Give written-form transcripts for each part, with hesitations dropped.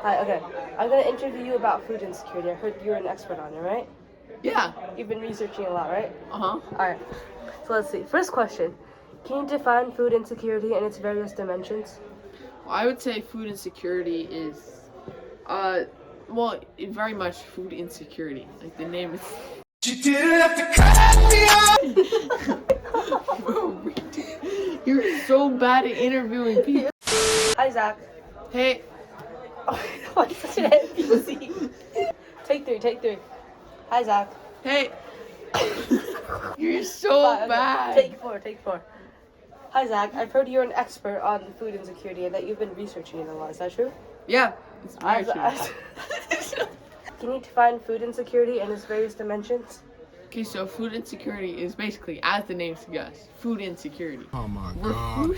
Hi, okay. I'm gonna interview you about food insecurity. I heard you're an expert on it, right? Yeah. You've been researching a lot, right? Uh-huh. Alright. So let's see. First question. Can you define food insecurity and its various dimensions? Well, I would say food insecurity is, very much food insecurity. Like the name is. You didn't have to cut me off! You're so bad at interviewing people. Hi, Zach. Hey. Oh, I'm such an NPC. Take three. Hi, Zach. Hey. You're so Okay. bad. Take four. Hi, Zach. I've heard you're an expert on food insecurity and that you've been researching it a lot. Is that true? Yeah. It's very true. Can you define food insecurity and its various dimensions? Okay, so food insecurity is basically, as the name suggests, food insecurity. Oh my god. Oh,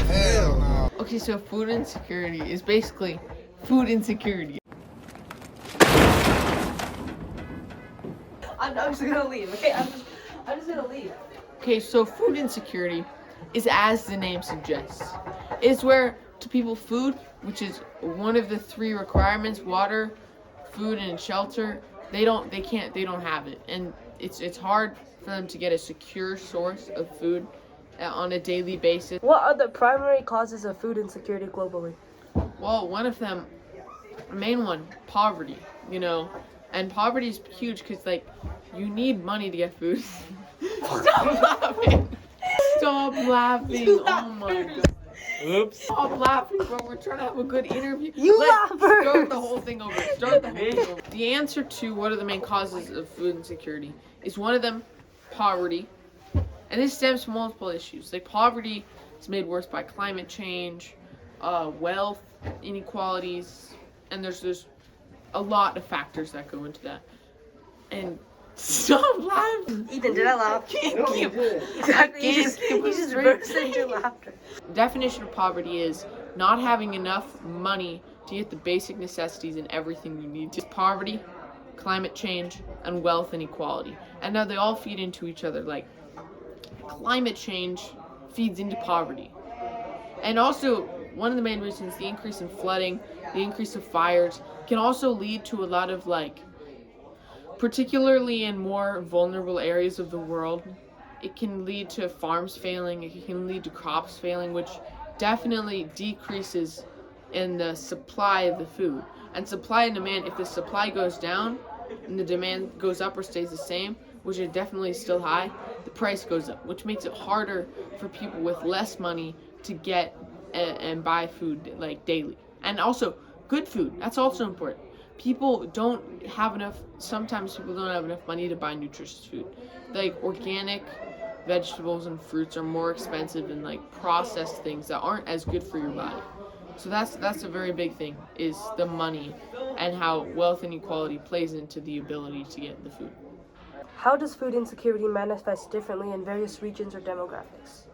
hell no. Okay, so food insecurity is basically food insecurity. I'm just gonna leave, okay? I'm just gonna leave. Okay, so food insecurity is as the name suggests. It's where to people food, which is one of the three requirements, water, food, and shelter, they don't have it. And it's hard for them to get a secure source of food on a daily basis. What are the primary causes of food insecurity globally? Well, one of them, the main one, poverty, and poverty is huge because, like, you need money to get food. Stop laughing. Stop laughing. Oh my god. Oops. Stop laughing, bro. We're trying to have a good interview. Laugh first. Start the whole thing over. The answer to what are the main causes of food insecurity is one of them, poverty. And this stems from multiple issues. Like, poverty is made worse by climate change, wealth inequalities, and there's a lot of factors that go into that. And stop laughing. Ethan, did I laugh? Exactly. You just burst into laughter. Definition of poverty is not having enough money to get the basic necessities and everything you need. It's poverty, climate change, and wealth inequality. And now they all feed into each other. Like, climate change feeds into poverty. And also, one of the main reasons, the increase in flooding, the increase of fires, can also lead to a lot of, like, particularly in more vulnerable areas of the world, it can lead to farms failing, it can lead to crops failing, which definitely decreases in the supply of the food. And supply and demand, if the supply goes down and the demand goes up or stays the same, which is definitely still high, the price goes up, which makes it harder for people with less money to get and buy food, like, daily. And also, good food, that's also important. Sometimes people don't have enough money to buy nutritious food. Like, organic vegetables and fruits are more expensive than, like, processed things that aren't as good for your body. So that's a very big thing, is the money and how wealth inequality plays into the ability to get the food. How does food insecurity manifest differently in various regions or demographics?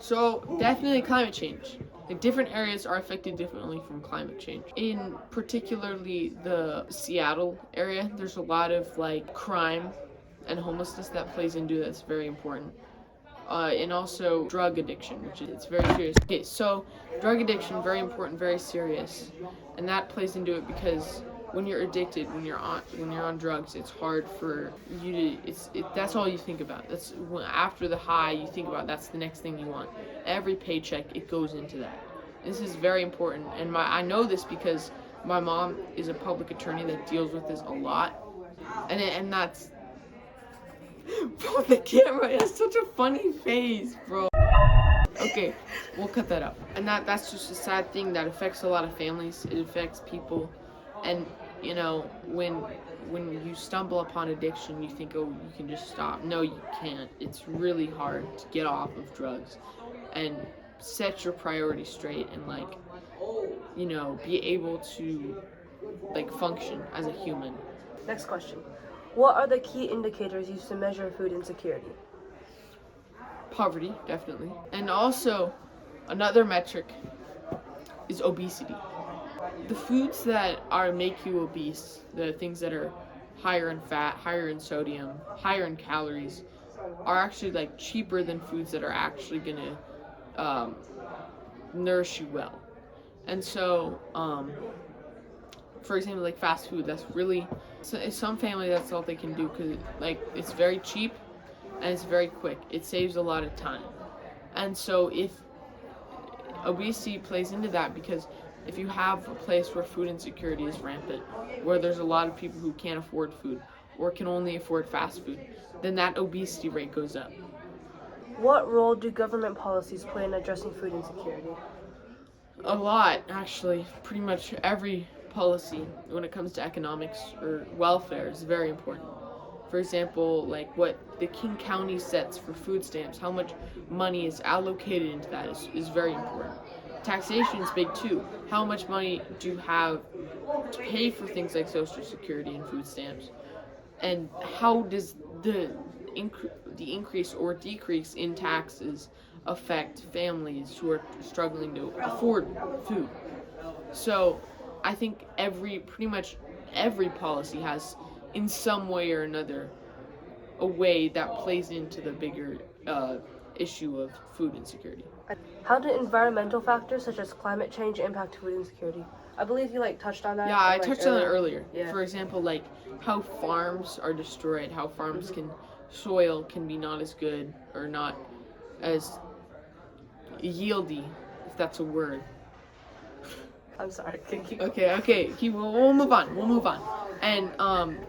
So, definitely climate change. Like, different areas are affected differently from climate change. In particularly the Seattle area, there's a lot of, like, crime and homelessness that plays into it. That's very important. And also drug addiction, which is very serious. Okay, so drug addiction, very important, very serious. And that plays into it because when you're addicted, when you're on drugs, it's hard for you to, that's all you think about. That's after the high, you think about that's the next thing you want. Every paycheck, it goes into that. This is very important, and I know this because my mom is a public attorney that deals with this a lot, and that's, bro, the camera has such a funny face, bro. Okay, we'll cut that out. And that's just a sad thing that affects a lot of families. It affects people. And, when you stumble upon addiction, you think, oh, you can just stop. No, you can't. It's really hard to get off of drugs and set your priorities straight and, like, be able to, like, function as a human. Next question. What are the key indicators used to measure food insecurity? Poverty, definitely. And also, another metric is obesity. The foods that make you obese, the things that are higher in fat, higher in sodium, higher in calories, are actually, like, cheaper than foods that are actually gonna nourish you well. And so, for example, like fast food, that's really some families that's all they can do because like it's very cheap and it's very quick. It saves a lot of time. And so if obesity plays into that, because if you have a place where food insecurity is rampant, where there's a lot of people who can't afford food or can only afford fast food, then that obesity rate goes up. What role do government policies play in addressing food insecurity? A lot, actually. Pretty much every policy when it comes to economics or welfare is very important. For example, like what the King County sets for food stamps, how much money is allocated into that is very important. Taxation is big too. How much money do you have to pay for things like Social Security and food stamps? And how does the increase or decrease in taxes affect families who are struggling to afford food? So I think pretty much every policy has, in some way or another, a way that plays into the bigger issue of food insecurity. How do environmental factors such as climate change impact food insecurity? I believe you touched on that. Yeah, I touched on it earlier. Yeah. For example, like how farms are destroyed, how farms soil can be not as good or not as yieldy, if that's a word. I'm sorry. Okay. We'll move on. And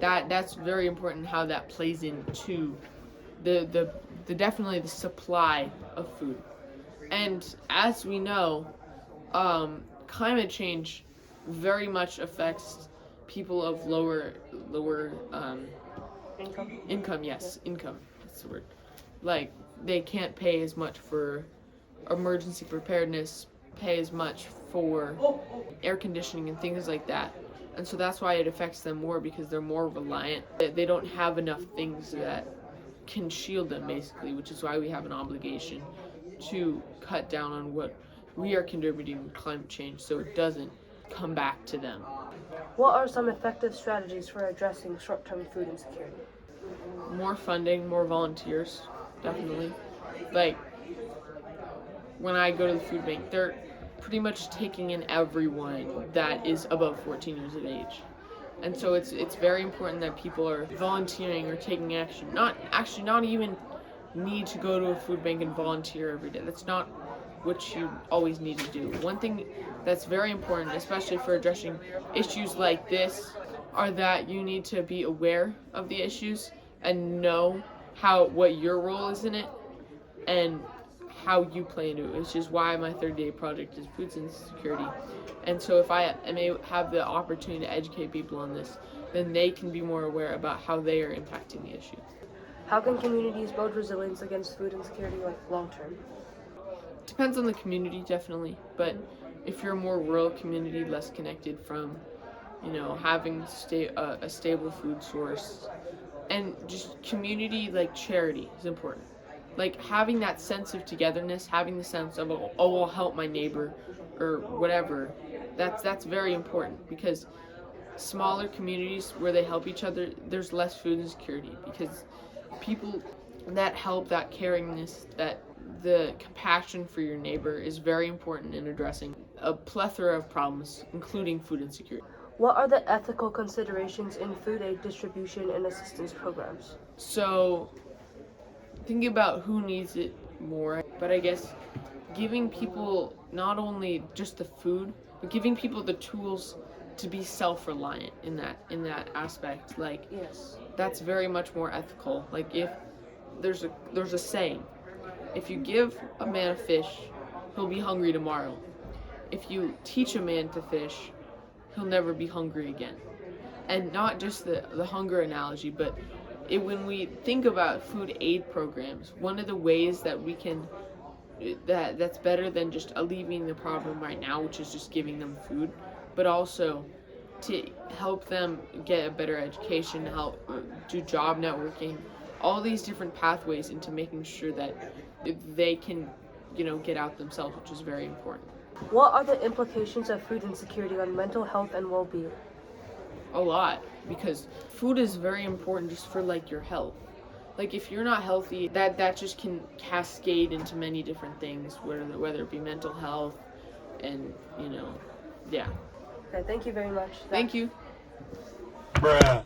that's very important how that plays into the definitely the supply of food. And as we know, climate change very much affects people of lower income. Yes, income. That's the word. Like they can't pay as much for emergency preparedness, pay as much for air conditioning and things like that. And so that's why it affects them more, because they're more reliant. They don't have enough things that can shield them, basically, which is why we have an obligation to cut down on what we are contributing to climate change so it doesn't come back to them. What are some effective strategies for addressing short-term food insecurity? More funding, more volunteers, definitely. Like, when I go to the food bank, they're pretty much taking in everyone that is above 14 years of age. And so it's very important that people are volunteering or taking action. Not even need to go to a food bank and volunteer every day. That's not what you always need to do. One thing that's very important, especially for addressing issues like this, are that you need to be aware of the issues and know what your role is in it and how you play into it, which is why my 30-day project is food insecurity. And so if I may have the opportunity to educate people on this, then they can be more aware about how they are impacting the issue. How can communities build resilience against food insecurity, long term? Depends on the community, definitely. But if you're a more rural community, less connected from, having a stable food source, and just community like charity is important. Like having that sense of togetherness, having the sense of I'll help my neighbor or whatever. That's very important, because smaller communities where they help each other, there's less food insecurity, because people that help, that caringness, that the compassion for your neighbor is very important in addressing a plethora of problems, including food insecurity. What are the ethical considerations in food aid distribution and assistance programs? So, thinking about who needs it more, but I guess giving people not only just the food, but giving people the tools to be self-reliant in that aspect. Like, yes, that's very much more ethical. Like, if there's a saying, if you give a man a fish, he'll be hungry tomorrow. If you teach a man to fish, he'll never be hungry again. And not just the hunger analogy, but when we think about food aid programs, one of the ways that we can that's better than just alleviating the problem right now, which is just giving them food, but also to help them get a better education, help do job networking, all these different pathways into making sure that they can, get out themselves, which is very important. What are the implications of food insecurity on mental health and well-being? A lot, because food is very important just for your health. Like if you're not healthy, that just can cascade into many different things, whether it be mental health and yeah. Okay, thank you very much. Thank you. Bruh.